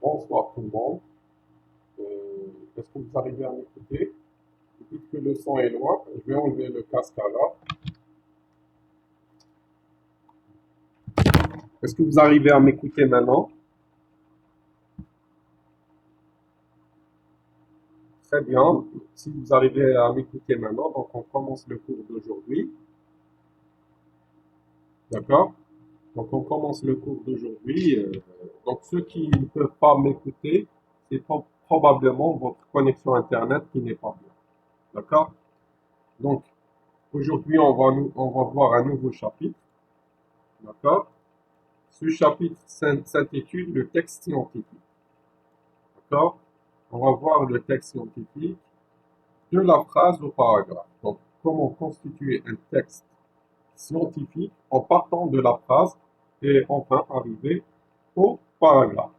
Bonsoir tout le monde. Est-ce que vous arrivez à m'écouter? Vous dites que le son est loin. Je vais enlever le casque alors. Est-ce que vous arrivez à m'écouter maintenant? Très bien. Si vous arrivez à m'écouter maintenant, donc on commence le cours d'aujourd'hui. D'accord? Donc on commence le cours d'aujourd'hui. Donc ceux qui ne peuvent pas m'écouter, c'est probablement votre connexion Internet qui n'est pas bien. D'accord? Donc aujourd'hui, on va voir un nouveau chapitre. D'accord? Ce chapitre s'intitule le texte scientifique. D'accord? On va voir le texte scientifique de la phrase au paragraphe. Donc, comment constituer un texte scientifique en partant de la phrase et enfin arriver au paragraphe.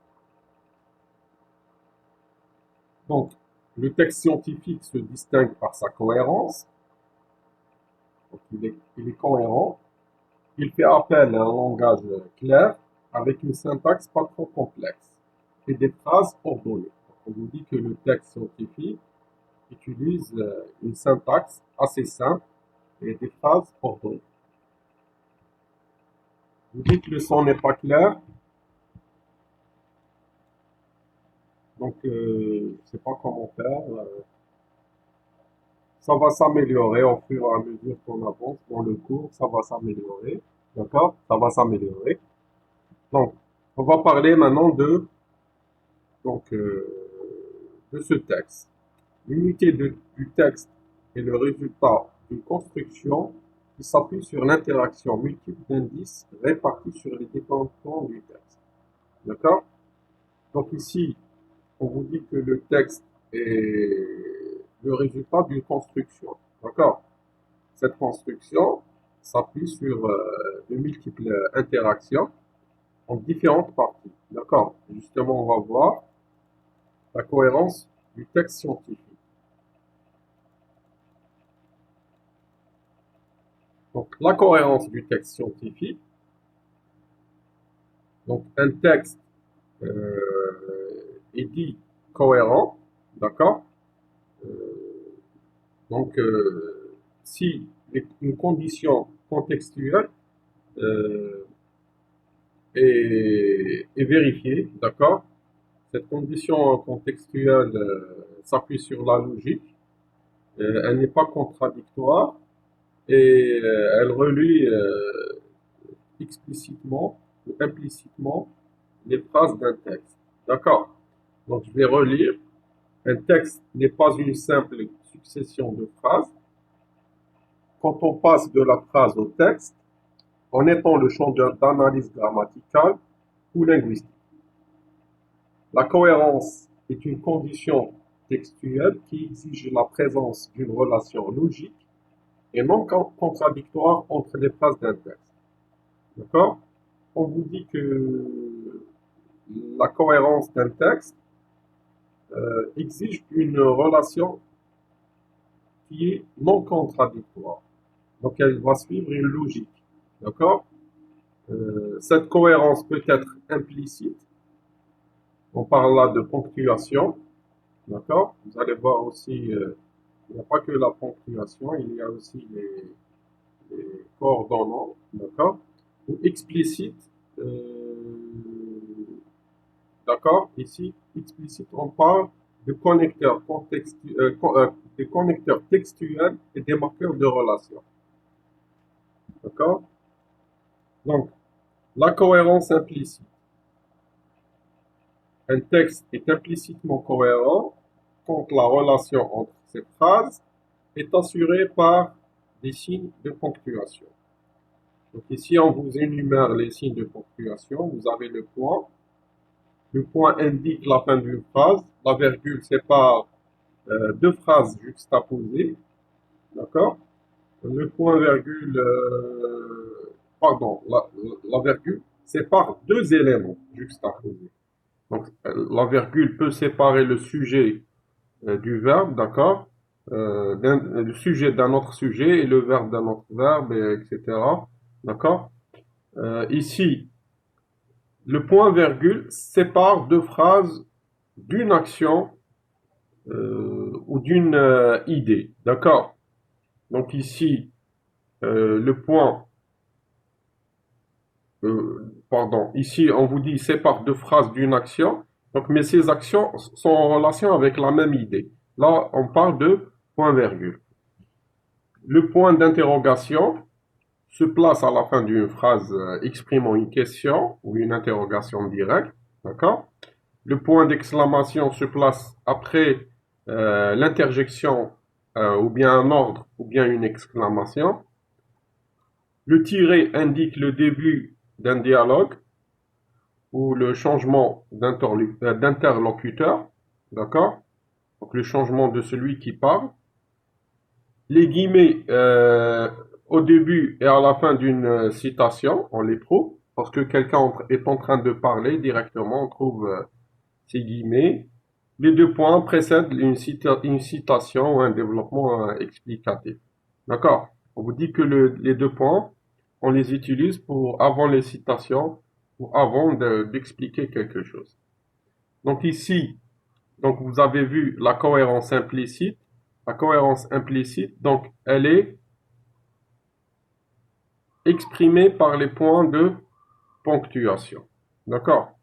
Donc, le texte scientifique se distingue par sa cohérence. Donc, il est cohérent. Il fait appel à un langage clair avec une syntaxe pas trop complexe et des phrases ordonnées. On vous dit que le texte scientifique utilise une syntaxe assez simple et des phrases ordonnées. Vous dites que le son n'est pas clair, donc je ne sais pas comment faire. Ça va s'améliorer au fur et à mesure qu'on avance dans le cours, ça va s'améliorer. D'accord? Ça va s'améliorer. Donc, on va parler maintenant donc, de ce texte. L'unité du texte est le résultat d'une construction qui s'appuie sur l'interaction multiple d'indices répartis sur les différents pans du texte. D'accord? Donc ici, on vous dit que le texte est le résultat d'une construction. D'accord? Cette construction s'appuie sur de multiples interactions en différentes parties. D'accord? Justement, on va voir la cohérence du texte scientifique. Donc, la cohérence du texte scientifique. Donc, un texte est dit cohérent, d'accord? Donc, si une condition contextuelle euh, est vérifiée, d'accord? Cette condition contextuelle s'appuie sur la logique, elle n'est pas contradictoire et elle relie explicitement ou implicitement les phrases d'un texte. D'accord? Donc, je vais relire. Un texte n'est pas une simple succession de phrases. Quand on passe de la phrase au texte, en étant le champ d'analyse grammaticale ou linguistique. La cohérence est une condition textuelle qui exige la présence d'une relation logique et non contradictoire entre les phrases d'un texte. D'accord? On vous dit que la cohérence d'un texte exige une relation qui est non contradictoire. Donc elle va suivre une logique. D'accord? Cette cohérence peut être implicite. On parle là de ponctuation. D'accord? Vous allez voir aussi, il n'y a pas que la ponctuation, il y a aussi les coordonnants. D'accord? Ou explicite. D'accord? Ici, explicite, on parle de des connecteurs textuels et des marqueurs de relation. D'accord? Donc, la cohérence implicite. Un texte est implicitement cohérent quand la relation entre ces phrases est assurée par des signes de ponctuation. Donc ici, on vous énumère les signes de ponctuation. Vous avez le point. Le point indique la fin d'une phrase. La virgule sépare deux phrases juxtaposées. D'accord? Le point virgule, pardon, la virgule sépare deux éléments juxtaposés. Donc, la virgule peut séparer le sujet du verbe, d'accord? Le sujet d'un autre sujet et le verbe d'un autre verbe, etc. D'accord? Ici, Le point-virgule sépare deux phrases d'une action ou d'une idée. D'accord? Donc ici, le point, pardon, ici on vous dit sépare deux phrases d'une action. Donc, mais ces actions sont en relation avec la même idée. Là, on parle de point-virgule. Le point d'interrogation se place à la fin d'une phrase exprimant une question ou une interrogation directe. D'accord? Le point d'exclamation se place après l'interjection ou bien un ordre ou bien une exclamation. Le tiret indique le début d'un dialogue ou le changement d'interlocuteur. D'accord? Donc le changement de celui qui parle. Les guillemets au début et à la fin d'une citation, on les trouve, parce que quelqu'un est en train de parler directement, on trouve ces guillemets. Les deux points précèdent une citation ou un développement explicatif. D'accord? On vous dit que les deux points, on les utilise pour avant les citations ou avant d'expliquer quelque chose. Donc ici, donc vous avez vu la cohérence implicite. La cohérence implicite, donc elle est exprimée par les points de ponctuation. D'accord?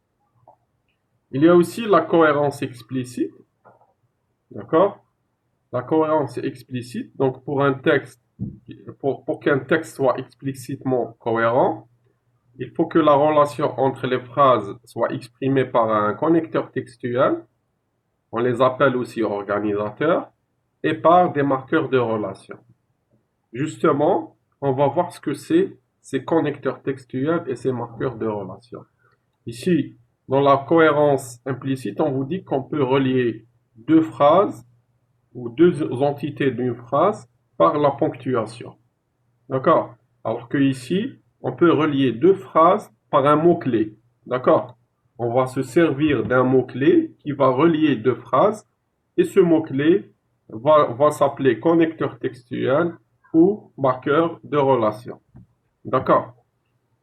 Il y a aussi la cohérence explicite. D'accord? La cohérence explicite, donc pour un texte, pour qu'un texte soit explicitement cohérent, il faut que la relation entre les phrases soit exprimée par un connecteur textuel, on les appelle aussi organisateurs, et par des marqueurs de relation. Justement, on va voir ce que c'est ces connecteurs textuels et ces marqueurs de relation. Ici, dans la cohérence implicite, on vous dit qu'on peut relier deux phrases ou deux entités d'une phrase par la ponctuation. D'accord? Alors que ici, on peut relier deux phrases par un mot-clé. D'accord? On va se servir d'un mot-clé qui va relier deux phrases et ce mot-clé va s'appeler connecteur textuel ou marqueur de relation. D'accord?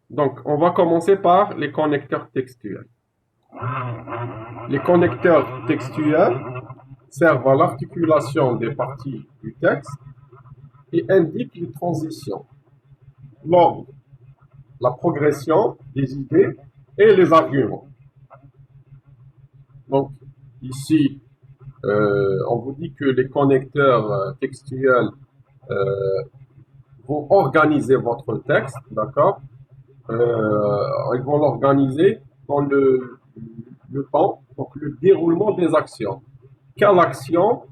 Donc, on va commencer par les connecteurs textuels. Les connecteurs textuels servent à l'articulation des parties du texte et indiquent les transitions, l'ordre, la progression des idées et les arguments. Donc, ici, on vous dit que les connecteurs textuels vont organiser votre texte, d'accord? Ils vont l'organiser dans le temps, donc le déroulement des actions. Quelle action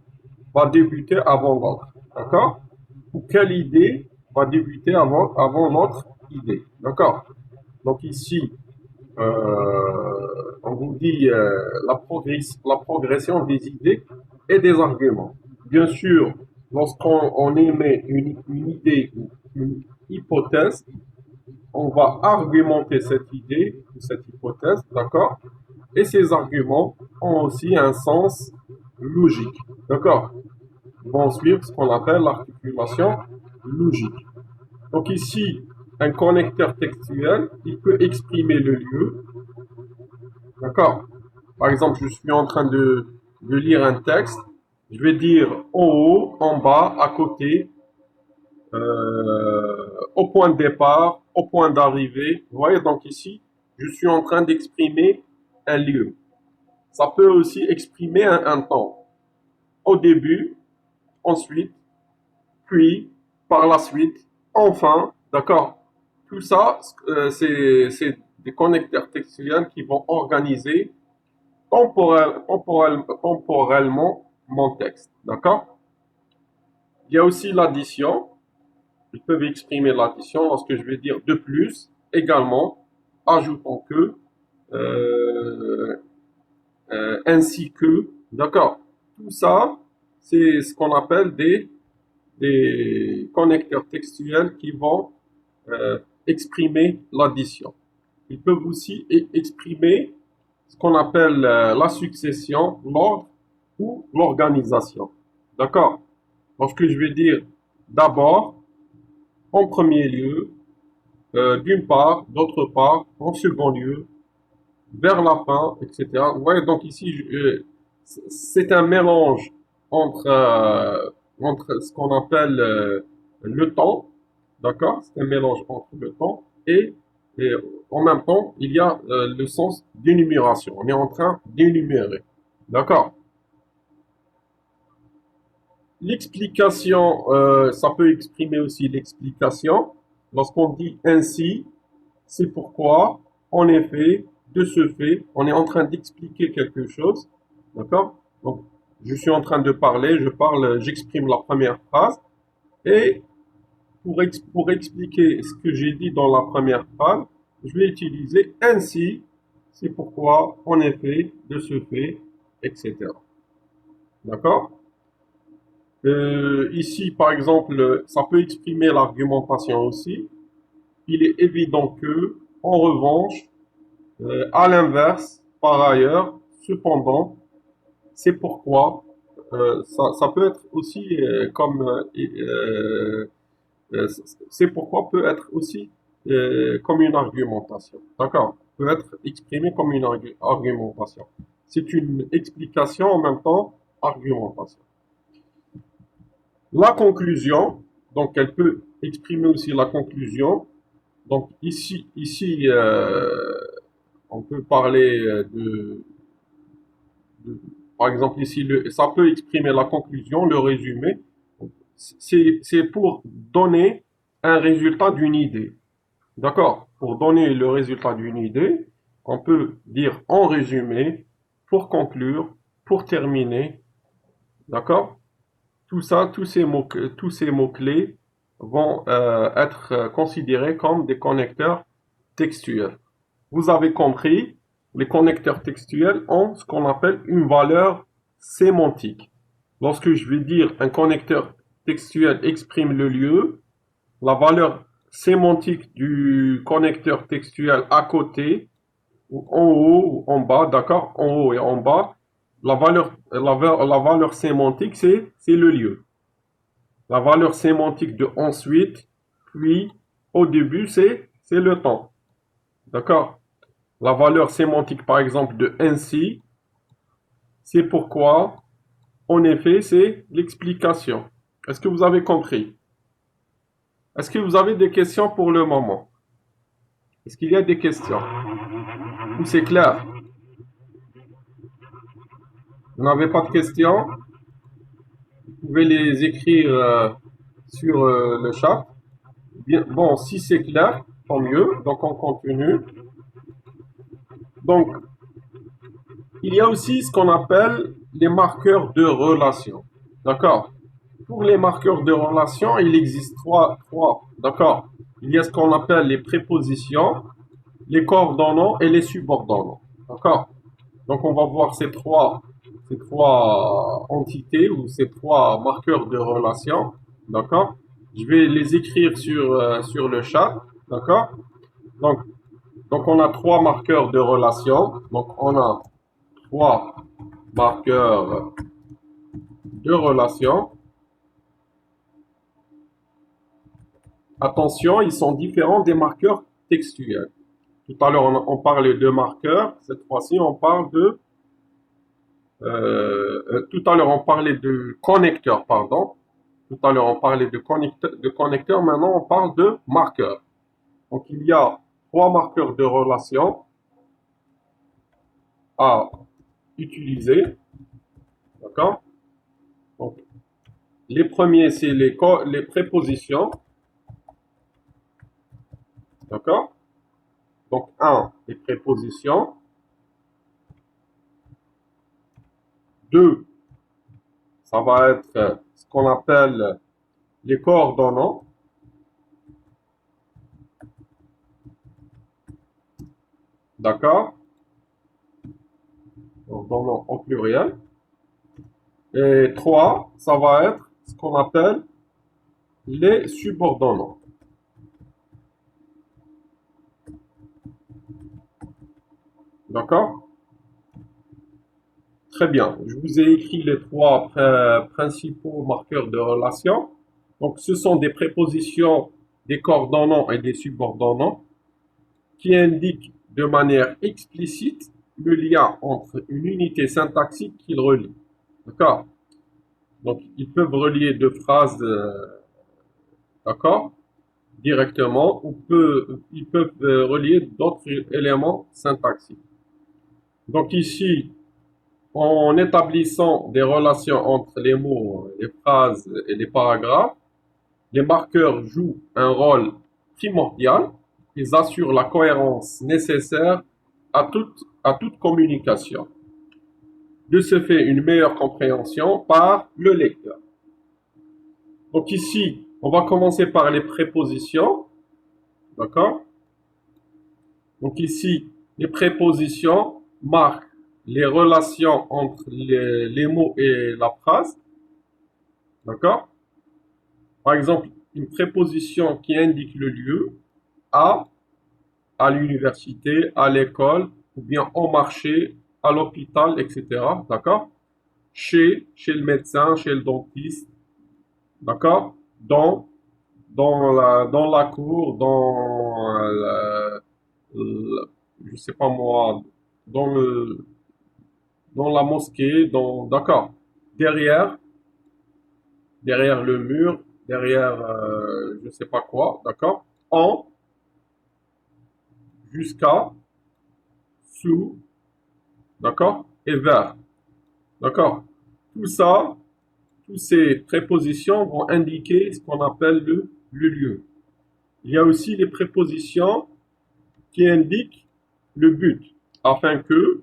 va débuter avant l'autre, d'accord? Ou quelle idée va débuter avant notre idée, d'accord? Donc ici, on vous dit la progression des idées et des arguments. Bien sûr, lorsqu'on émet une idée ou une hypothèse, on va argumenter cette idée ou cette hypothèse, d'accord? Et ces arguments ont aussi un sens logique, d'accord? Ils vont suivre ce qu'on appelle l'articulation logique. Donc ici, un connecteur textuel, il peut exprimer le lieu, d'accord? Par exemple, je suis en train de lire un texte, je vais dire en haut, en bas, à côté, au point de départ, au point d'arrivée. Vous voyez, donc ici, je suis en train d'exprimer un lieu. Ça peut aussi exprimer un temps. Au début, ensuite, puis, par la suite, enfin, d'accord? Tout ça, c'est des connecteurs textuels qui vont organiser temporellement mon texte, d'accord? Il y a aussi l'addition. Ils peuvent exprimer l'addition lorsque je vais dire de plus, également, ajoutant que, euh, ainsi que, d'accord? Tout ça, c'est ce qu'on appelle des connecteurs textuels qui vont exprimer l'addition. Ils peuvent aussi exprimer ce qu'on appelle la succession, l'ordre ou l'organisation. D'accord? Lorsque je vais dire d'abord, en premier lieu, d'une part, d'autre part, en second lieu, vers la fin, etc. Vous voyez, donc ici, c'est un mélange entre, entre ce qu'on appelle le temps, d'accord? C'est un mélange entre le temps et en même temps, il y a le sens d'énumération. On est en train d'énumérer, d'accord? L'explication, ça peut exprimer aussi l'explication. Lorsqu'on dit ainsi, c'est pourquoi, en effet, de ce fait, on est en train d'expliquer quelque chose. D'accord? Donc, je suis en train de parler, je parle, j'exprime la première phrase. Et pour expliquer ce que j'ai dit dans la première phrase, je vais utiliser ainsi, c'est pourquoi, en effet, de ce fait, etc. D'accord? Ici, par exemple, ça peut exprimer l'argumentation aussi. Il est évident que, en revanche, à l'inverse, par ailleurs, cependant, c'est pourquoi ça peut être aussi comme c'est pourquoi peut être aussi comme une argumentation. D'accord? Peut être exprimé comme une argumentation. C'est une explication en même temps argumentation. La conclusion, donc elle peut exprimer aussi la conclusion. Donc ici on peut parler de- par exemple ici, ça peut exprimer la conclusion, le résumé. C'est pour donner un résultat d'une idée. D'accord? Pour donner le résultat d'une idée, on peut dire en résumé, pour conclure, pour terminer. D'accord? Tout ça, tous ces mots-clés vont être considérés comme des connecteurs textuels. Vous avez compris, les connecteurs textuels ont ce qu'on appelle une valeur sémantique. Lorsque je vais dire un connecteur textuel exprime le lieu, la valeur sémantique du connecteur textuel à côté, ou en haut ou en bas, d'accord, en haut et en bas, la valeur sémantique, c'est le lieu. La valeur sémantique de ensuite, puis au début, c'est le temps. D'accord? La valeur sémantique, par exemple, de ainsi, c'est pourquoi, en effet, c'est l'explication. Est-ce que vous avez compris? Est-ce que vous avez des questions pour le moment? Est-ce qu'il y a des questions? Ou c'est clair? Vous n'avez pas de questions? Vous pouvez les écrire sur le chat. Bien, bon, si c'est clair, tant mieux. Donc, on continue. Donc, il y a aussi ce qu'on appelle les marqueurs de relation. D'accord? Pour les marqueurs de relation, il existe trois. D'accord? Il y a ce qu'on appelle les prépositions, les coordonnants et les subordonnants. D'accord? Donc, on va voir ces trois entités ou ces trois marqueurs de relation. D'accord? Je vais les écrire sur le chat. D'accord? Donc, donc, on a trois marqueurs de relation. Donc, on a trois marqueurs de relation. Attention, ils sont différents des marqueurs textuels. Tout à l'heure, on parlait de marqueurs. Cette fois-ci, on parle de... tout à l'heure, on parlait de connecteurs, pardon. Tout à l'heure, on parlait de connecteurs. Maintenant, on parle de marqueurs. Donc, il y a trois marqueurs de relation à utiliser. D'accord? Donc, les premiers, c'est les prépositions. D'accord? Donc, un, les prépositions. Deux, ça va être ce qu'on appelle les coordonnants. D'accord? Coordonnants au pluriel. Et trois, ça va être ce qu'on appelle les subordonnants. D'accord? Très bien. Je vous ai écrit les trois principaux marqueurs de relation. Donc, ce sont des prépositions, des coordonnants et des subordonnants qui indiquent de manière explicite le lien entre une unité syntaxique qu'ils relient. D'accord? Donc, ils peuvent relier deux phrases, d'accord, directement, ou ils peuvent relier d'autres éléments syntaxiques. Donc ici, en établissant des relations entre les mots, les phrases et les paragraphes, les marqueurs jouent un rôle primordial. Ils assurent la cohérence nécessaire à toute communication. De ce fait, une meilleure compréhension par le lecteur. Donc ici, on va commencer par les prépositions. D'accord? Donc ici, les prépositions marquent les relations entre les mots et la phrase. D'accord? Par exemple, une préposition qui indique le lieu, à l'université, à l'école, ou bien au marché, à l'hôpital, etc. D'accord? Chez le médecin, chez le dentiste. D'accord? Dans la cour, je sais pas moi, dans le, dans la mosquée, d'accord. Derrière, derrière le mur, derrière, je sais pas quoi, d'accord. En, jusqu'à, sous, d'accord. Et vers, d'accord. Tout ça, toutes ces prépositions vont indiquer ce qu'on appelle le lieu. Il y a aussi les prépositions qui indiquent le but, afin que,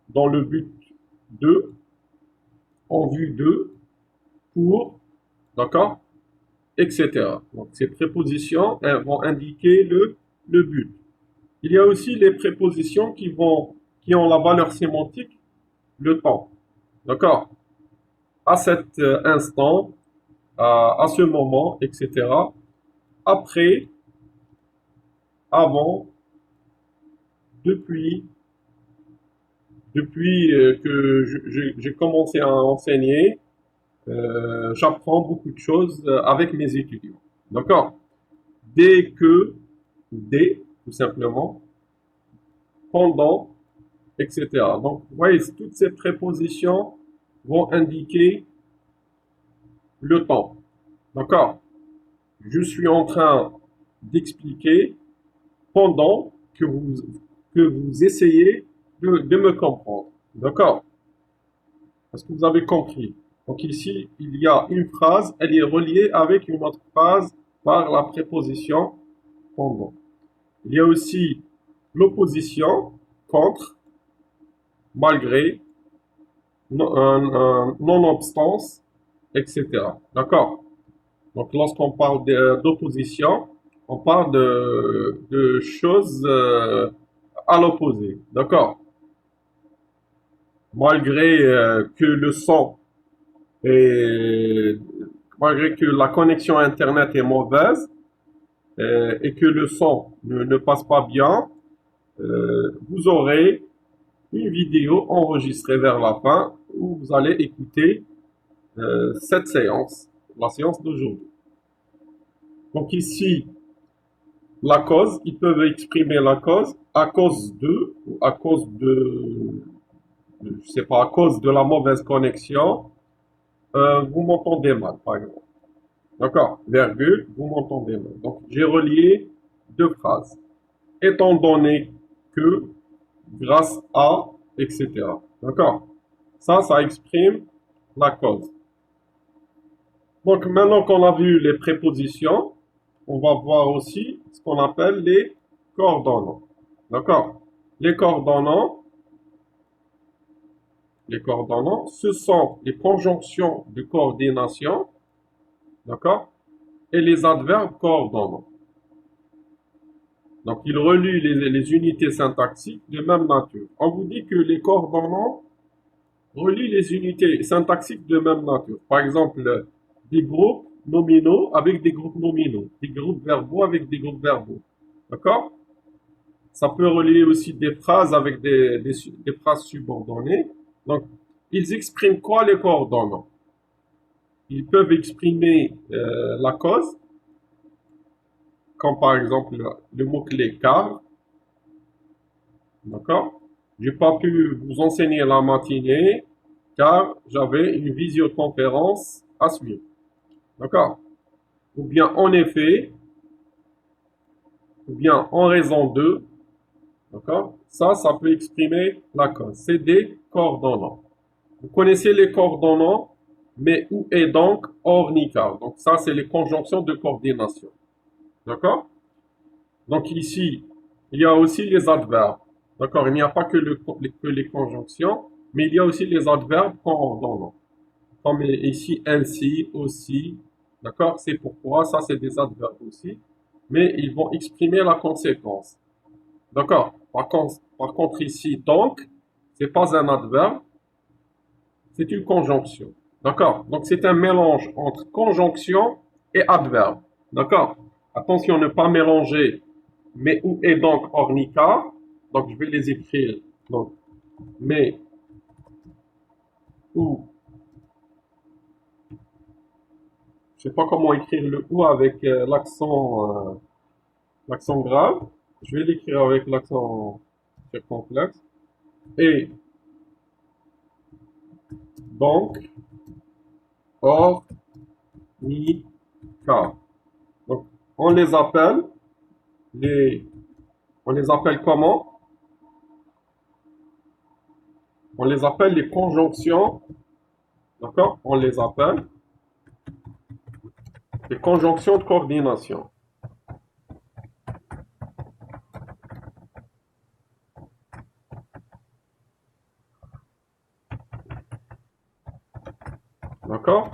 dans le but de, en vue de, pour, d'accord, etc. Donc ces prépositions vont indiquer le but. Il y a aussi les prépositions qui ont la valeur sémantique, le temps. D'accord? À cet instant, à ce moment, etc. Après, avant, depuis, que j'ai commencé à enseigner, j'apprends beaucoup de choses avec mes étudiants. D'accord? Dès que, dès, tout simplement, pendant, etc. Donc, vous voyez, toutes ces prépositions vont indiquer le temps. D'accord? Je suis en train d'expliquer pendant que vous essayez de me comprendre. D'accord? Est-ce que vous avez compris? Donc ici, il y a une phrase, elle est reliée avec une autre phrase par la préposition pendant. Il y a aussi l'opposition, contre, malgré, non-obstance, etc. D'accord? Donc lorsqu'on parle d'opposition, on parle de choses à l'opposé. D'accord? Malgré que le son est, malgré que la connexion Internet est mauvaise et que le son ne passe pas bien, vous aurez une vidéo enregistrée vers la fin où vous allez écouter cette séance, la séance d'aujourd'hui. Donc ici, la cause, ils peuvent exprimer la cause à cause de, ou à cause je sais pas, à cause de la mauvaise connexion, vous m'entendez mal, par exemple. D'accord? Virgule, vous m'entendez mal. Donc, j'ai relié deux phrases. Étant donné que, grâce à, etc. D'accord? Ça exprime la cause. Donc, maintenant qu'on a vu les prépositions, on va voir aussi ce qu'on appelle les coordonnants. D'accord? Les coordonnants, ce sont les conjonctions de coordination, d'accord? Et les adverbes coordonnants. Donc, ils relient les unités syntaxiques de même nature. On vous dit que les coordonnants relient les unités syntaxiques de même nature. Par exemple, des groupes nominaux avec des groupes nominaux, des groupes verbaux avec des groupes verbaux. D'accord? Ça peut relier aussi des phrases avec des phrases subordonnées. Donc, ils expriment quoi les coordonnants? Ils peuvent exprimer la cause, comme par exemple le mot-clé car, D'accord? J'ai pas pu vous enseigner la matinée car j'avais une visioconférence à suivre. D'accord? Ou bien en effet, ou bien en raison de, d'accord? Ça peut exprimer la cause. C'est des coordonnants. Vous connaissez les coordonnants, mais où est donc hors Nicard? Donc ça, c'est les conjonctions de coordination. D'accord? Donc ici, il y a aussi les adverbes. D'accord? Il n'y a pas que les conjonctions, mais il y a aussi les adverbes coordonnants. Comme ici, ainsi, aussi. D'accord? C'est pourquoi, ça c'est des adverbes aussi. Mais ils vont exprimer la conséquence. D'accord? Par contre ici, donc, c'est pas un adverbe, c'est une conjonction. D'accord? Donc c'est un mélange entre conjonction et adverbe. D'accord? Attention, ne pas mélanger. Mais où est donc ornica? Donc je vais les écrire. Donc, mais où, je sais pas comment écrire le ou avec l'accent grave. Je vais l'écrire avec l'accent circonflexe. Et donc, ornica. Donc, on les appelle les, on les appelle comment? On les appelle les conjonctions, d'accord? On les appelle les conjonctions de coordination. D'accord?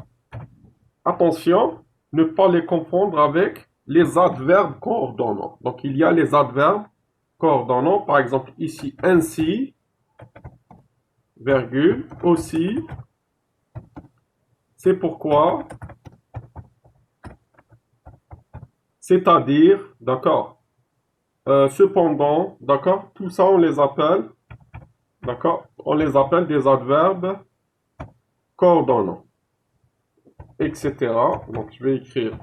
Attention, ne pas les confondre avec les adverbes coordonnants. Donc, il y a les adverbes coordonnants, par exemple ici, ainsi, virgule, aussi, c'est pourquoi, c'est-à-dire, d'accord, cependant, d'accord, tout ça on les appelle, d'accord, on les appelle des adverbes coordonnants, etc. Donc, je vais écrire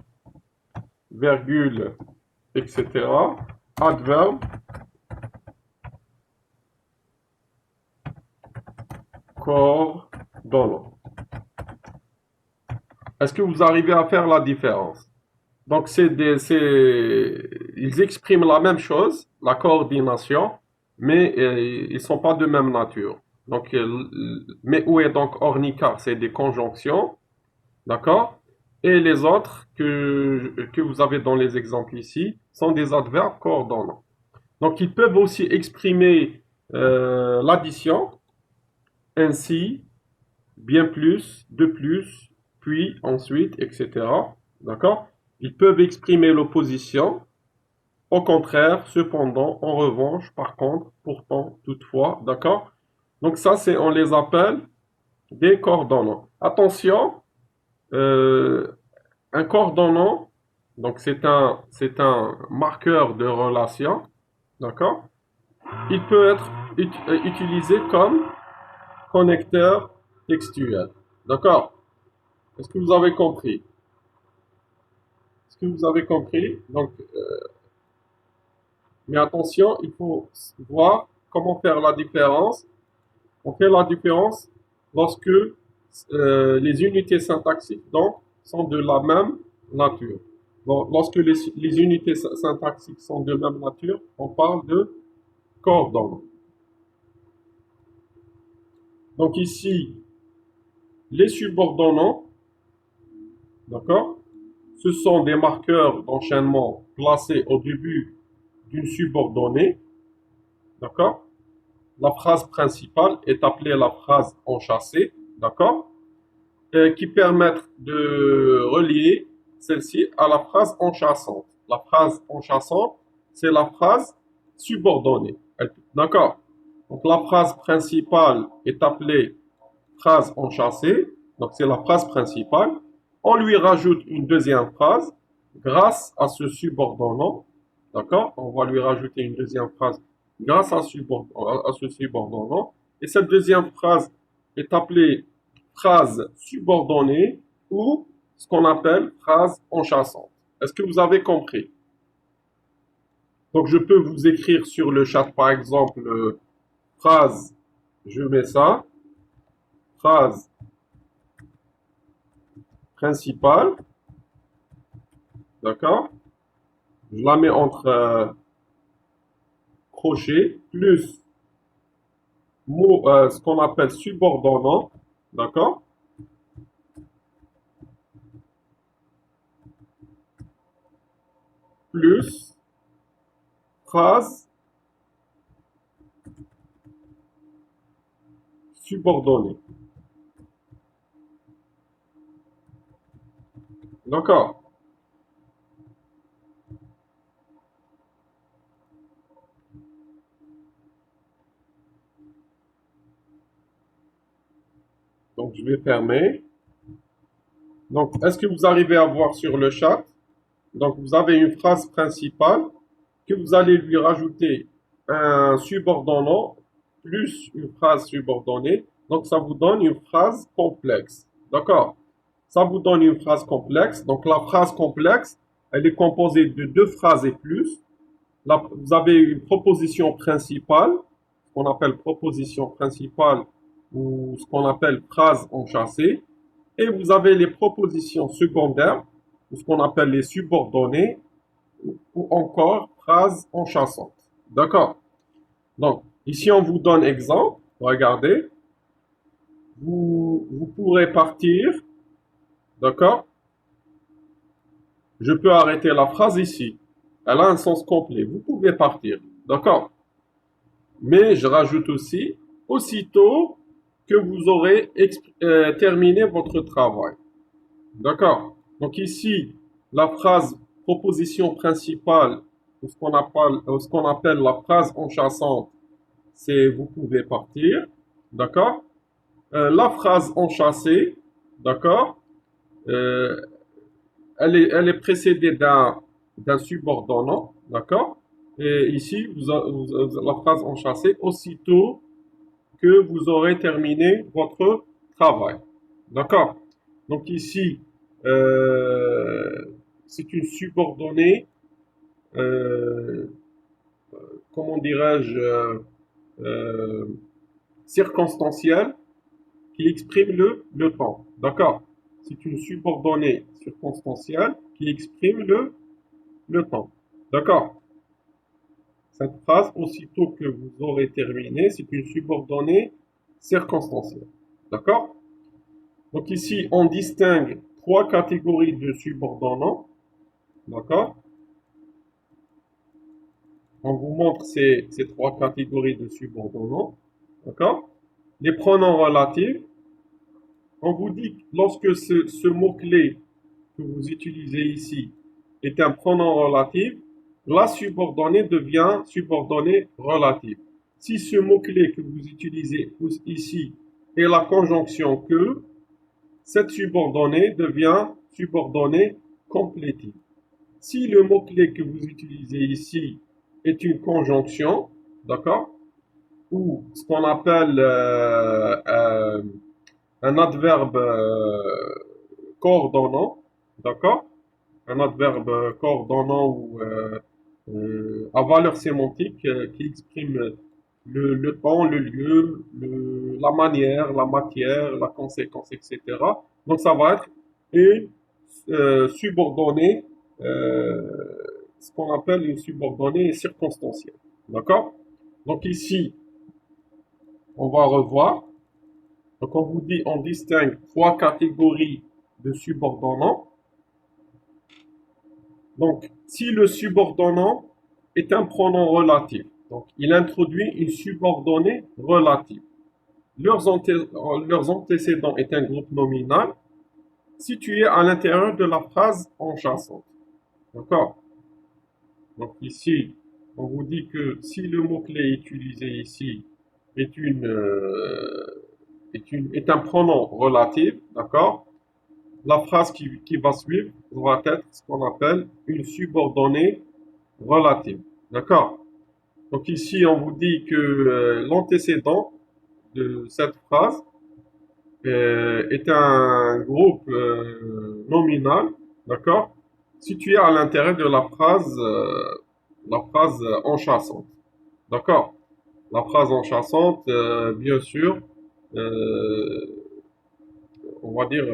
virgule, etc. Adverbe coordonnant. Est-ce que vous arrivez à faire la différence? Donc, ils expriment la même chose, la coordination, mais ils sont pas de même nature. Donc, mais où est donc ornicar? C'est des conjonctions, d'accord? Et les autres que vous avez dans les exemples ici sont des adverbes coordonnants. Donc, ils peuvent aussi exprimer l'addition, ainsi, bien plus, de plus, puis, ensuite, etc. D'accord? Ils peuvent exprimer l'opposition, au contraire, cependant, en revanche, par contre, pourtant, toutefois, d'accord? Donc ça, on les appelle des coordonnants. Attention, euh, un coordonnant, donc c'est un marqueur de relation, d'accord? Il peut être utilisé comme connecteur textuel, d'accord? Est-ce que vous avez compris? Est-ce que vous avez compris? Donc, mais attention, il faut voir comment faire la différence. On fait la différence lorsque les unités syntaxiques donc, sont de la même nature. Donc, lorsque les unités syntaxiques sont de même nature, on parle de coordonnées. Donc ici, les subordonnants, d'accord, ce sont des marqueurs d'enchaînement placés au début d'une subordonnée, d'accord. La phrase principale est appelée la phrase enchâssée, d'accord, qui permettent de relier celle-ci à la phrase enchâssante. La phrase enchâssante, c'est la phrase subordonnée, d'accord. Donc la phrase principale est appelée phrase enchâssée, donc c'est la phrase principale. On lui rajoute une deuxième phrase grâce à ce subordonnant, d'accord. On va lui rajouter une deuxième phrase grâce à ce subordonnant. Et cette deuxième phrase est appelée phrase subordonnée ou ce qu'on appelle phrase enchâssante. Est-ce que vous avez compris? Donc, je peux vous écrire sur le chat, par exemple, phrase, je mets ça, phrase principale, d'accord? Je la mets entre crochets, plus mot, ce qu'on appelle subordonnant, d'accord? Plus phrase subordonnée. D'accord? Donc, je vais fermer. Donc, est-ce que vous arrivez à voir sur le chat? Donc, vous avez une phrase principale que vous allez lui rajouter un subordonnant plus une phrase subordonnée. Donc, ça vous donne une phrase complexe. D'accord? Ça vous donne une phrase complexe. Donc, la phrase complexe, elle est composée de deux phrases et plus. Là, vous avez une proposition principale, ce qu'on appelle proposition principale ou ce qu'on appelle phrase enchâssée. Et vous avez les propositions secondaires, ou ce qu'on appelle les subordonnées, ou encore phrases enchâssantes. D'accord? Donc, ici, on vous donne exemple. Regardez. Vous pourrez partir. D'accord? Je peux arrêter la phrase ici. Elle a un sens complet. Vous pouvez partir. D'accord? Mais je rajoute aussi, aussitôt que vous aurez terminé votre travail. D'accord? Donc ici, la phrase proposition principale, ou ce qu'on appelle la phrase enchâssante, c'est vous pouvez partir. D'accord? La phrase enchâssée, d'accord? Euh, elle est précédée d'un subordonnant, d'accord? Et ici, la phrase enchâssée, aussitôt que vous aurez terminé votre travail. D'accord? Donc ici, euh, c'est une subordonnée, euh, comment dirais-je, euh, circonstancielle qui exprime le temps. D'accord? C'est une subordonnée circonstancielle qui exprime le temps. D'accord? Cette phrase, aussitôt que vous aurez terminé, c'est une subordonnée circonstancielle. D'accord? Donc ici, on distingue trois catégories de subordonnants. D'accord? On vous montre ces trois catégories de subordonnants. D'accord? Les pronoms relatifs. On vous dit que lorsque ce mot-clé que vous utilisez ici est un pronom relatif, la subordonnée devient subordonnée relative. Si ce mot-clé que vous utilisez ici est la conjonction que, cette subordonnée devient subordonnée complétive. Si le mot-clé que vous utilisez ici est une conjonction, d'accord, ou ce qu'on appelle un adverbe coordonnant, d'accord, un adverbe coordonnant ou à valeur sémantique qui exprime le temps, le lieu, la manière, la matière, la conséquence, etc. Donc ça va être une subordonnée, ce qu'on appelle une subordonnée circonstancielle. D'accord? Donc ici, on va revoir. Donc on vous dit, on distingue trois catégories de subordonnants. Donc, si le subordonnant est un pronom relatif, donc il introduit une subordonnée relative. Leurs antécédents est un groupe nominal situé à l'intérieur de la phrase enchâssante. D'accord? Donc ici, on vous dit que si le mot-clé utilisé ici est, est un pronom relatif, d'accord? La phrase qui va suivre va être ce qu'on appelle une subordonnée relative. D'accord? Donc ici, on vous dit que l'antécédent de cette phrase est un groupe nominal, d'accord? Situé à l'intérieur de la phrase la phrase enchâssante. D'accord? La phrase enchâssante, bien sûr, euh, on va dire,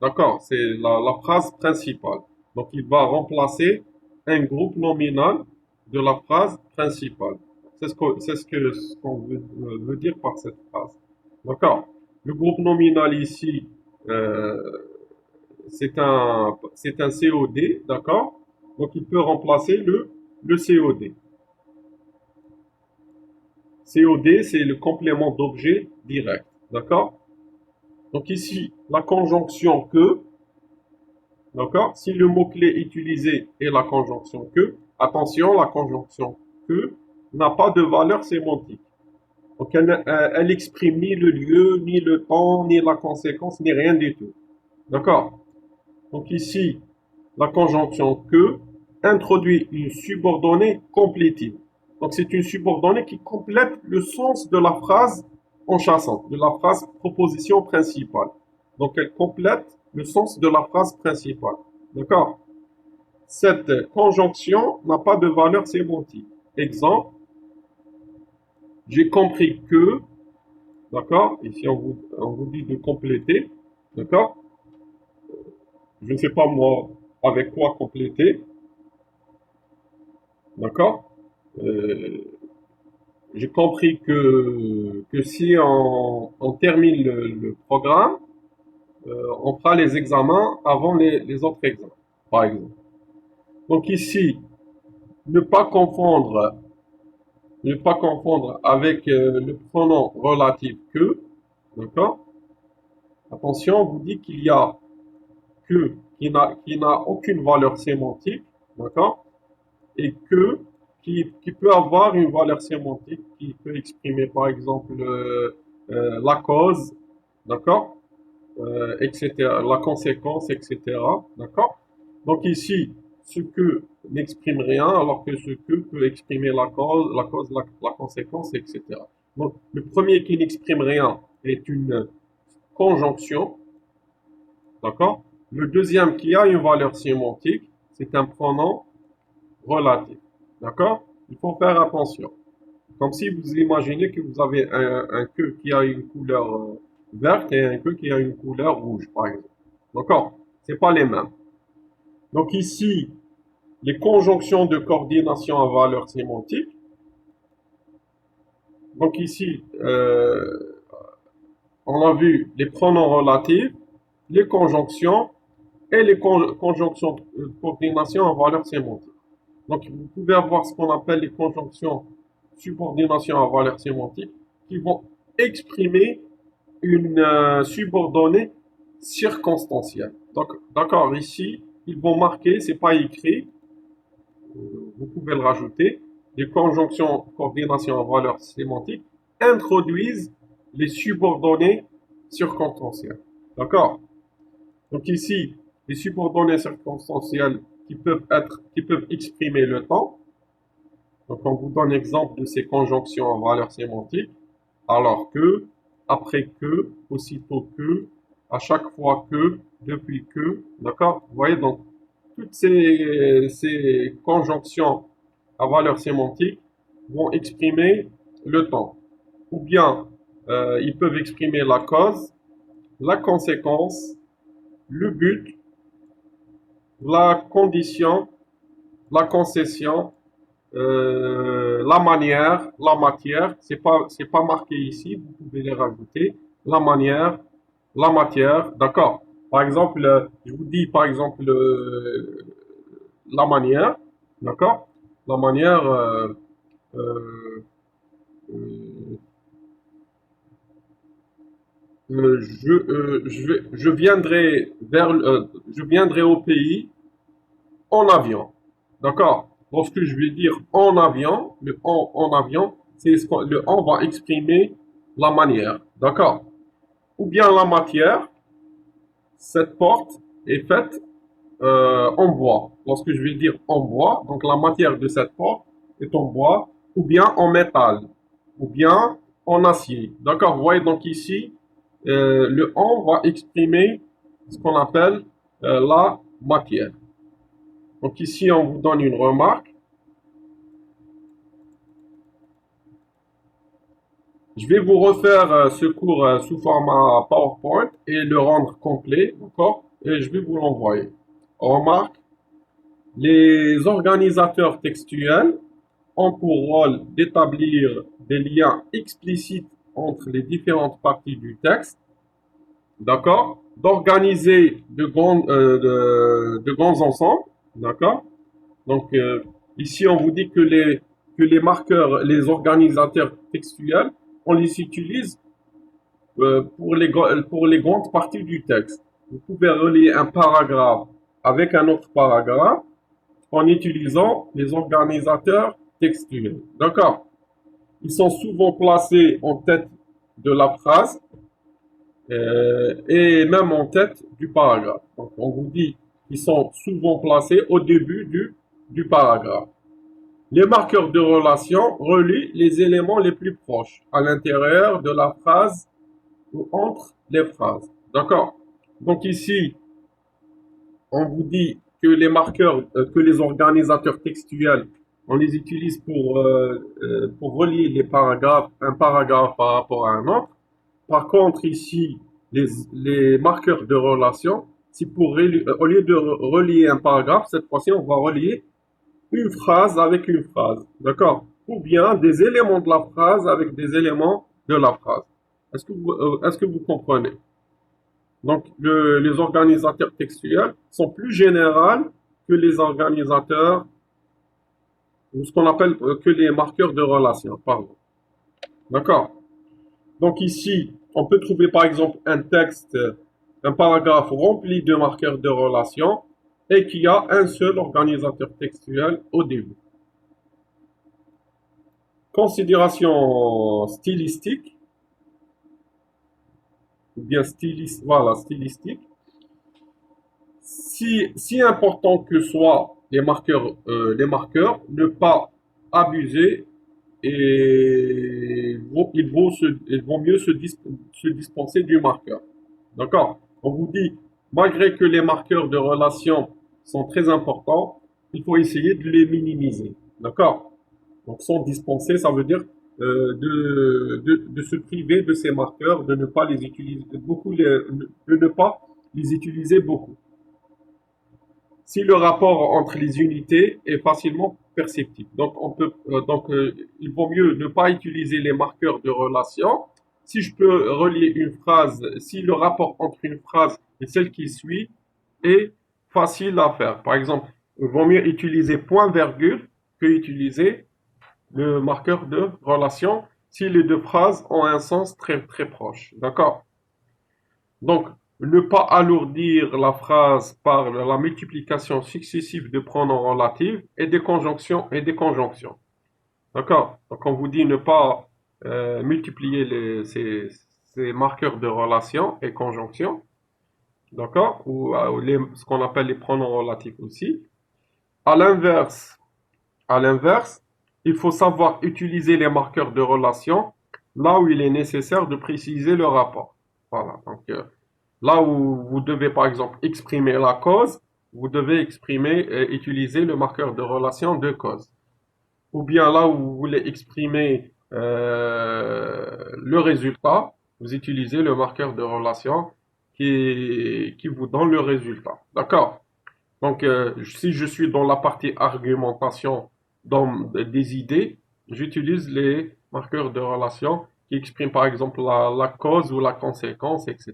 d'accord, c'est la phrase principale. Donc, il va remplacer un groupe nominal de la phrase principale. Ce qu'on veut dire par cette phrase. D'accord? Le groupe nominal ici, euh, c'est un COD, d'accord? Donc, il peut remplacer le COD. COD, c'est le complément d'objet direct, d'accord? Donc ici, la conjonction que, d'accord? Si le mot-clé utilisé est la conjonction que, attention, la conjonction que n'a pas de valeur sémantique. Donc elle exprime ni le lieu, ni le temps, ni la conséquence, ni rien du tout. D'accord? Donc ici, la conjonction que introduit une subordonnée complétive. Donc c'est une subordonnée qui complète le sens de la phrase enchâssante, de la phrase proposition principale. Donc elle complète le sens de la phrase principale. D'accord? Cette conjonction n'a pas de valeur sémantique. Exemple, j'ai compris que, d'accord? Ici on vous dit de compléter, d'accord? Je ne sais pas moi avec quoi compléter, d'accord? Euh, j'ai compris que si on termine le programme, on fera les examens avant les autres examens, par exemple. Donc ici, ne pas confondre, ne pas confondre avec le pronom relatif que, d'accord? Attention, on vous dit qu'il y a que qui n'a aucune valeur sémantique, d'accord? Et que qui peut avoir une valeur sémantique, qui peut exprimer par exemple la cause, d'accord, etc., la conséquence, etc., d'accord. Donc ici, ce que n'exprime rien, alors que ce que peut exprimer la conséquence, etc. Donc le premier qui n'exprime rien est une conjonction, d'accord. Le deuxième qui a une valeur sémantique, c'est un pronom relatif. D'accord? Il faut faire attention. Comme si vous imaginez que vous avez un queue qui a une couleur verte et un queue qui a une couleur rouge, par exemple. D'accord? C'est pas les mêmes. Donc ici, les conjonctions de coordination à valeur sémantique. Donc ici, on a vu les pronoms relatifs, les conjonctions et les conjonctions de coordination à valeur sémantique. Donc, vous pouvez avoir ce qu'on appelle les conjonctions subordination à valeur sémantique qui vont exprimer une subordonnée circonstancielle. Donc, d'accord, ici, ils vont marquer, c'est pas écrit, vous pouvez le rajouter, les conjonctions coordination à valeur sémantique introduisent les subordonnées circonstancielles. D'accord? Donc ici, les subordonnées circonstancielles qui peuvent exprimer le temps. Donc on vous donne l'exemple de ces conjonctions en valeur sémantique. Alors que, après que, aussitôt que, à chaque fois que, depuis que, d'accord? Vous voyez donc toutes ces conjonctions à valeur sémantique vont exprimer le temps. Ou bien ils peuvent exprimer la cause, la conséquence, le but, la condition, la concession, la manière, la matière. C'est pas marqué ici, vous pouvez les rajouter. La manière, la matière, d'accord. Par exemple, je vous dis par exemple la manière, d'accord. La manière, euh, euh, je viendrai au pays en avion. D'accord? Lorsque je vais dire en avion, le en avion, c'est le en va exprimer la manière. D'accord? Ou bien la matière, cette porte est faite en bois. Lorsque je vais dire en bois, donc la matière de cette porte est en bois, ou bien en métal, ou bien en acier. D'accord? Vous voyez donc ici, le en va exprimer ce qu'on appelle la matière. Donc ici, on vous donne une remarque. Je vais vous refaire ce cours sous format PowerPoint et le rendre complet, d'accord? Et je vais vous l'envoyer. Remarque, les organisateurs textuels ont pour rôle d'établir des liens explicites entre les différentes parties du texte, d'accord? D'organiser de grands ensembles, d'accord? Donc, ici, on vous dit que les marqueurs, les organisateurs textuels, on les utilise pour les grandes parties du texte. Vous pouvez relier un paragraphe avec un autre paragraphe en utilisant les organisateurs textuels. D'accord? Ils sont souvent placés en tête de la phrase et même en tête du paragraphe. Donc, on vous dit qu'ils sont souvent placés au début du paragraphe. Les marqueurs de relation relient les éléments les plus proches à l'intérieur de la phrase ou entre les phrases. D'accord? Donc ici, on vous dit que les marqueurs, que les organisateurs textuels, on les utilise pour relier les paragraphes, un paragraphe par rapport à un autre. Par contre, ici, les marqueurs de relation, c'est au lieu de relier un paragraphe, cette fois-ci, on va relier une phrase avec une phrase. D'accord? Ou bien des éléments de la phrase avec des éléments de la phrase. Est-ce que vous comprenez? Donc, les organisateurs textuels sont plus généraux que les organisateurs, ou ce qu'on appelle que les marqueurs de relation. Pardon. D'accord? Donc ici, on peut trouver par exemple un texte, un paragraphe rempli de marqueurs de relation et qui a un seul organisateur textuel au début. Considération stylistique, ou bien stylistique. Si important que soient ne pas abuser et il vaut mieux se dispenser du marqueur. D'accord? On vous dit, malgré que les marqueurs de relation sont très importants, il faut essayer de les minimiser. D'accord? Donc, sont dispensés, ça veut dire de se priver de ces marqueurs, de ne pas les utiliser beaucoup, de ne pas les utiliser beaucoup. Si le rapport entre les unités est facilement perceptible. Donc, il vaut mieux ne pas utiliser les marqueurs de relation. Si je peux relier une phrase, si le rapport entre une phrase et celle qui suit est facile à faire. Par exemple, il vaut mieux utiliser point-virgule que utiliser le marqueur de relation si les deux phrases ont un sens très très proche. D'accord? Donc, ne pas alourdir la phrase par la multiplication successive de pronoms relatifs et des conjonctions et des conjonctions. D'accord? Donc, on vous dit ne pas multiplier ces marqueurs de relation et conjonctions. D'accord? Ou ce qu'on appelle les pronoms relatifs aussi. À l'inverse, à l'inverse, il faut savoir utiliser les marqueurs de relation là où il est nécessaire de préciser le rapport. Voilà. Donc, là où vous devez par exemple exprimer la cause, vous devez utiliser le marqueur de relation de cause. Ou bien là où vous voulez exprimer le résultat, vous utilisez le marqueur de relation qui vous donne le résultat. D'accord? Donc, si je suis dans la partie argumentation des idées, j'utilise les marqueurs de relation qui expriment par exemple la cause ou la conséquence, etc.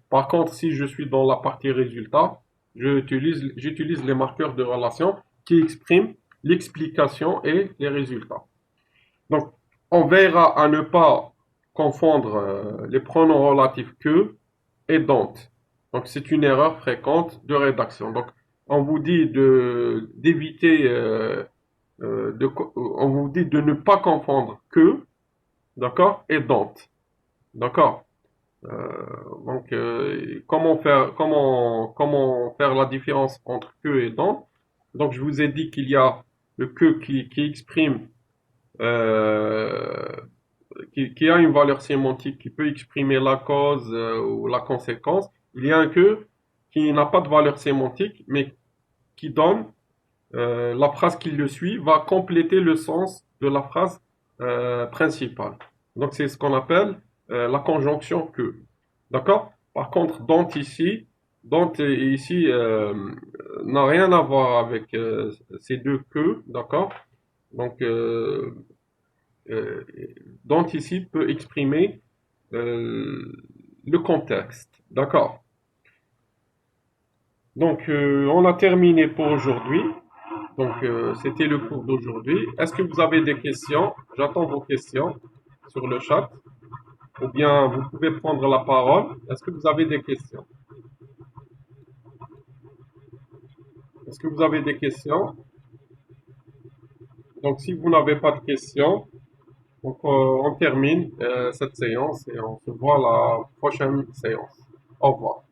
Par contre, si je suis dans la partie résultat, j'utilise les marqueurs de relation qui expriment l'explication et les résultats. Donc, on verra à ne pas confondre les pronoms relatifs que et dont. Donc, c'est une erreur fréquente de rédaction. Donc, on vous dit d'éviter, on vous dit de ne pas confondre que, d'accord, et dont. D'accord? Comment faire la différence entre que et dont? Donc, je vous ai dit qu'il y a le que qui exprime euh, qui a une valeur sémantique qui peut exprimer la cause ou la conséquence. Il y a un que qui n'a pas de valeur sémantique, mais qui donne la phrase qui le suit va compléter le sens de la phrase principale. Donc, c'est ce qu'on appelle la conjonction que. D'accord? Par contre, dont ici n'a rien à voir avec ces deux que. D'accord? Donc, euh, dont ici peut exprimer le contexte. D'accord? Donc, on a terminé pour aujourd'hui. Donc, c'était le cours d'aujourd'hui. Est-ce que vous avez des questions? J'attends vos questions sur le chat. Ou bien vous pouvez prendre la parole. Est-ce que vous avez des questions? Est-ce que vous avez des questions? Donc, si vous n'avez pas de questions, donc, on termine cette séance et on se voit à la prochaine séance. Au revoir.